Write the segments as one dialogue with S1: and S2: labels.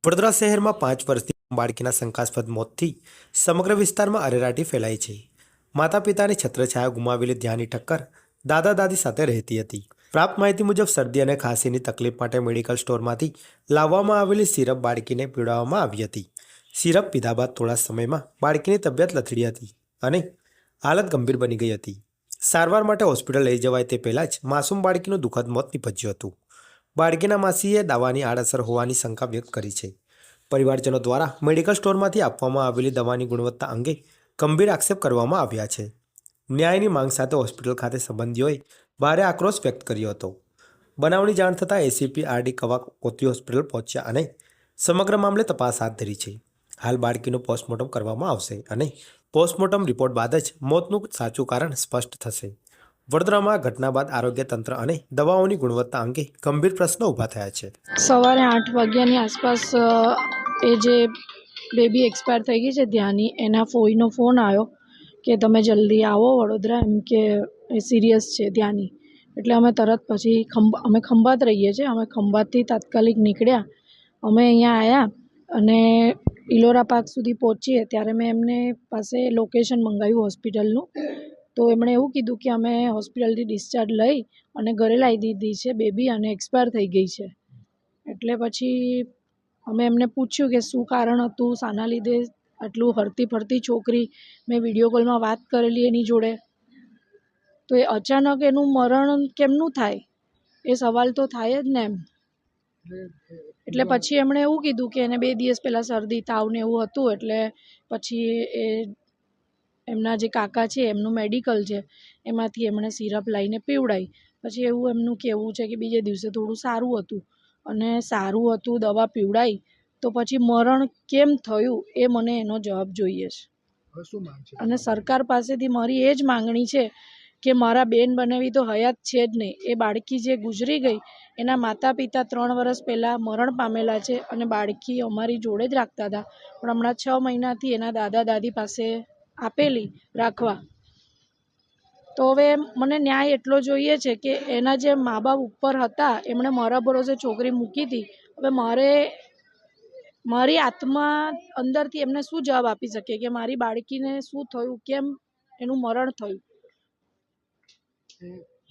S1: વડોદરા શહેરમાં 5 વર્ષથી બાળકીના શંકાસ્પદ મોતથી સમગ્ર વિસ્તારમાં અરેરાટી ફેલાઈ છે. માતા પિતાની છત્રછાયા ગુમાવેલી ધ્યાની ઠક્કર દાદા દાદી સાથે રહેતી હતી. પ્રાપ્ત માહિતી મુજબ શરદી અને ખાંસીની તકલીફ માટે મેડિકલ સ્ટોરમાંથી લાવવામાં આવેલી સિરપ બાળકીને પીવડાવવામાં આવી હતી. સિરપ પીધા બાદ થોડા સમયમાં બાળકીની તબિયત લથડી હતી અને હાલત ગંભીર બની ગઈ હતી. સારવાર માટે હોસ્પિટલ લઈ જવાય તે પહેલાં જ માસૂમ બાળકીનું દુઃખદ મોત નીપજ્યું હતું. બાળકીના માસીએ દાવાની આડઅસર હોવાની શંકા વ્યક્ત કરી છે. પરિવારજનો દ્વારા મેડિકલ સ્ટોરમાંથી આપવામાં આવેલી દવાની ગુણવત્તા અંગે ગંભીર આક્ષેપ કરવામાં આવ્યા છે. ન્યાયની માંગ સાથે હોસ્પિટલ ખાતે સંબંધીઓએ ભારે આક્રોશ વ્યક્ત કર્યો હતો. બનાવની જાણ થતાં એસીપી આરડી કવા કોતરી હોસ્પિટલ પહોંચ્યા અને સમગ્ર મામલે તપાસ હાથ ધરી છે. હાલ બાળકીનું પોસ્ટમોર્ટમ કરવામાં આવશે અને પોસ્ટમોર્ટમ રિપોર્ટ બાદ જ મોતનું સાચું કારણ સ્પષ્ટ થશે. વડોદરામાં ઘટના બાદ આરોગ્ય તંત્ર અને દવાઓની ગુણવત્તા અંગે ગંભીર પ્રશ્નો ઊભા થયા છે.
S2: સવારે 8 વાગ્યાની આસપાસ એ જે બેબી એક્સપાયર થઈ ગઈ છે ધ્યાની, એના ફોઈનો ફોન આવ્યો કે તમે જલ્દી આવો વડોદરા, એમ કે એ સિરિયસ છે ધ્યાની. એટલે અમે તરત પછી અમે ખંભાત રહીએ છીએ, અમે ખંભાતથી તાત્કાલિક નીકળ્યા. અમે અહીંયા આવ્યા અને ઇલોરા પાર્ક સુધી પહોંચીએ ત્યારે મેં એમને પાસે લોકેશન મંગાવ્યું હોસ્પિટલનું. તો એમણે એવું કીધું કે અમે હોસ્પિટલથી ડિસ્ચાર્જ લઈ અને ઘરે લાવી દીધી છે બેબી અને એક્સપાયર થઈ ગઈ છે. એટલે પછી અમે એમને પૂછ્યું કે શું કારણ હતું, શાના લીધે આટલું હરતી ફરતી છોકરી, મેં વિડીયો કોલમાં વાત કરેલી એની જોડે, તો એ અચાનક એનું મરણ કેમનું થાય, એ સવાલ તો થાય જ ને એમ. એટલે પછી એમણે એવું કીધું કે એને 2 દિવસ પહેલાં શરદી તાવ ને એવું હતું. એટલે પછી એ એમના જે કાકા છે એમનું મેડિકલ છે એમાંથી એમણે સિરપ લાવીને પીવડાવી. પછી એવું એમનું કહેવું છે કે બીજે દિવસે થોડું સારું હતું અને સારું હતું, દવા પીવડાવી, તો પછી મરણ કેમ થયું એ મને એનો જવાબ જોઈએ છે. અને સરકાર પાસેથી મારી એ જ માંગણી છે કે મારા બેન બનેવી તો હયાત છે જ નહીં. એ બાળકી જે ગુજરી ગઈ એના માતા પિતા 3 વર્ષ પહેલાં મરણ પામેલા છે અને બાળકી અમારી જોડે જ રાખતા હતા, પણ હમણાં 6 મહિનાથી એના દાદા દાદી પાસે આપેલી રાખવા. તો હવે મને ન્યાય એટલો જોઈએ છે કે એના જે મા બાપ ઉપર હતા એમણે મારા ભરોસે છોકરી મૂકી હતી. હવે મારી આત્મા અંદરથી એમને શું જવાબ આપી શકે કે મારી બાળકીને શું થયું, કેમ એનું મરણ થયું.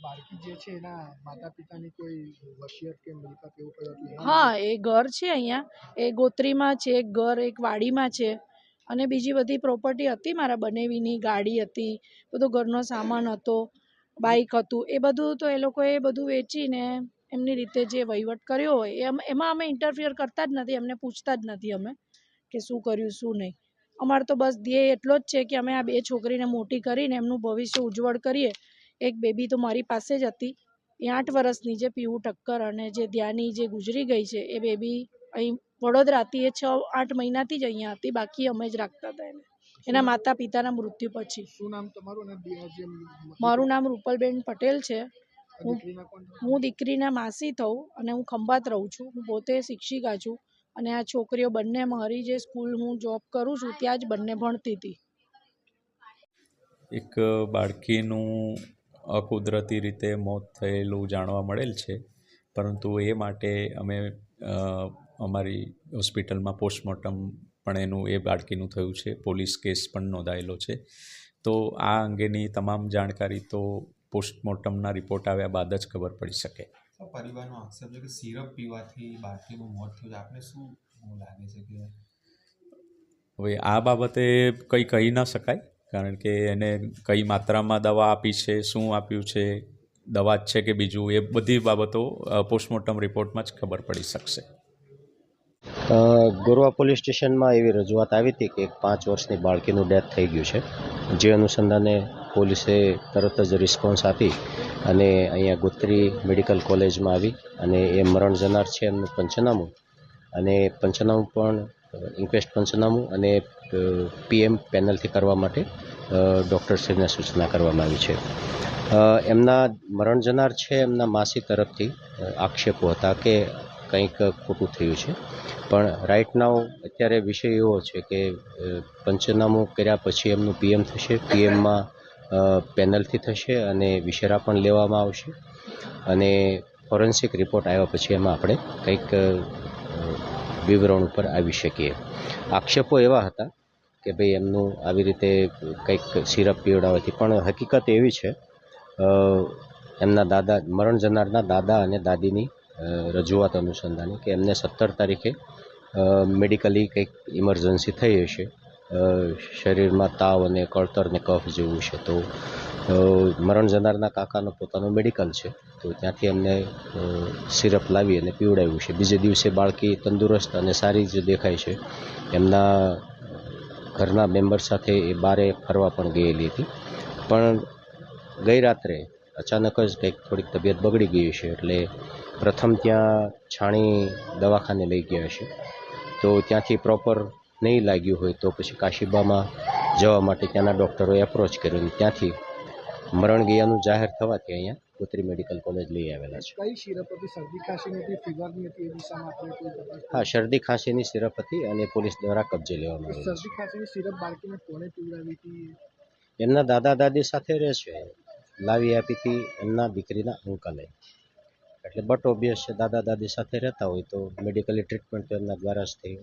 S3: બાળકી જે છે એના માતા પિતાની કોઈ વસિયત કે મિલકત એવું કંઈ હતું?
S2: હા, એ ઘર છે અહીંયા, એ ગોત્રીમાં છે એક ઘર, એક વાડીમાં છે અને બીજી બધી પ્રોપર્ટી હતી મારા બનેવીની, ગાડી હતી, બધો ઘરનો સામાન હતો, બાઇક હતું. એ બધું તો એ લોકોએ બધું વેચીને એમની રીતે જે વહીવટ કર્યો હોય એમાં અમે ઇન્ટરફિયર કરતા જ નથી, એમને પૂછતા જ નથી અમે કે શું કર્યું શું નહીં. અમારે તો બસ ધ્યેય એટલો જ છે કે અમે આ 2 છોકરીને મોટી કરીને એમનું ભવિષ્ય ઉજ્જવળ કરીએ. એક બેબી તો મારી પાસે જ હતી, એ 8 વર્ષની છે, પીવું ઠક્કર, અને જે ધ્યાની જે ગુજરી ગઈ છે એ બેબી અહીં વડોદરાથી, એ 6-8 મહિનાથી જ અહીંયા હતી, બાકી અમે જ રાખતા હતા એને એના માતા પિતાના મૃત્યુ પછી.
S3: શું નામ તમારું?
S2: મારું નામ રૂપલબેન પટેલ છે. હું દીકરીના માસી થઉં અને હું ખંભાત રહું છું. હું પોતે શિક્ષિકા છું અને આ છોકરીઓ બંને મારી જે સ્કૂલ હું જોબ કરું છું ત્યાં જ બંને ભણતી હતી.
S4: એક બાળકીનું અકુદરતી રીતે મોત થયેલું જાણવા મળેલ છે, પરંતુ એ માટે અમે અમારી હોસ્પિટલમાં પોસ્ટમોર્ટમ પણ એનું એ બાળકીનું થયું છે, પોલીસ કેસ પણ નોંધાયેલો છે. તો આ અંગેની તમામ જાણકારી તો પોસ્ટમોર્ટમના રિપોર્ટ આવ્યા બાદ જ ખબર પડી શકે.
S5: પરિવારનો આક્ષેપ છે કે સિરપ પીવાથી બાળકીનું મોત થયું. આપને શું લાગે છે કે
S4: હવે આ બાબતે કંઈ કહી ન શકાય, કારણ કે એને કઈ માત્રામાં દવા આપી છે, શું આપ્યું છે, દવા જ છે કે બીજું, એ બધી બાબતો પોસ્ટમોર્ટમ રિપોર્ટમાં જ ખબર પડી શકશે.
S6: ગોરવા પોલીસ સ્ટેશનમાં એવી રજૂઆત આવી હતી કે 5 વર્ષની બાળકીનું ડેથ થઈ ગયું છે. જે અનુસંધાને પોલીસે તરત જ રિસ્પોન્સ આપી અને અહીંયા ગોત્રી મેડિકલ કોલેજમાં આવી અને એ મરણ જનાર છે એમનું પંચનામું, અને પંચનામું પણ ઇન્ક્વેસ્ટ પંચનામું અને PM પેનલથી કરવા માટે ડૉક્ટરશ્રીને સૂચના કરવામાં આવી છે. એમના મરણ જનાર છે એમના માસી તરફથી આક્ષેપો હતા કે કંઈક ખોટું થયું છે, પણ રાઇટ નાઉ અત્યારે વિષય એવો છે કે પંચનામું કર્યા પછી એમનું PM થશે, PMમાં પેનલથી થશે અને વિશેરા પણ લેવામાં આવશે અને ફોરેન્સિક રિપોર્ટ આવ્યા પછી એમાં આપણે કંઈક વિવરણ ઉપર આવી શકીએ. આક્ષેપો એવા હતા કે ભાઈ એમનું આવી રીતે કંઈક સિરપ પીવડાવવાથી, પણ હકીકત એવી છે એમના દાદા, મરણ જનારના દાદા અને દાદીની રજૂઆત અનુસંધાને કે એમને 17 તારીખે મેડિકલી કંઈક ઇમરજન્સી થઈ હશે, શરીરમાં તાવ અને કળતર ને કફ જેવું છે. તો મરણ જનારના કાકાનો પોતાનો મેડિકલ છે, તો ત્યાંથી એમને સિરપ લાવી અને પીવડાવ્યું છે. બીજે દિવસે બાળકી તંદુરસ્ત અને સારી જ દેખાય છે. એમના ઘરના મેમ્બર સાથે એ બારે ફરવા પણ ગયેલી હતી, પણ ગઈ રાત્રે અચાનક જ કંઈક થોડીક તબિયત બગડી ગઈ છે, એટલે પ્રથમ ત્યાં છાણી દવાખાને લઈ ગયા છે. તો ત્યાંથી પ્રોપર નહીં લાગ્યું હોય તો પછી કાશીબામાં જવા માટે ત્યાંના ડૉક્ટરોએ એપ્રોચ કર્યો અને ત્યાંથી મરણ ગયાનું જાહેર થવાથી અહીંયા ગોત્રી મેડિકલ કોલેજ લઈ આવેલા છે.
S3: કઈ સિરપ હતી? શરદી ખાંસીની હતી, ફીવરની હતી? એ દિશામાં આપણે કોઈ તપાસ કરી?
S6: હા, શરદી ખાંસીની સિરપ હતી અને પોલીસ દ્વારા કબજે લેવામાં આવેલી છે.
S3: શરદી ખાંસીની સિરપ બાળકીને કોણે પીવડાવી હતી?
S6: એમના દાદા દાદી સાથે રહે છે, લાવી આપી હતી એમના દીકરીના અંકલે. એટલે બટ ઓબ્વિયસ છે, દાદા દાદી સાથે રહેતા હોય તો મેડિકલી ટ્રીટમેન્ટ તો એમના દ્વારા જ થઈ.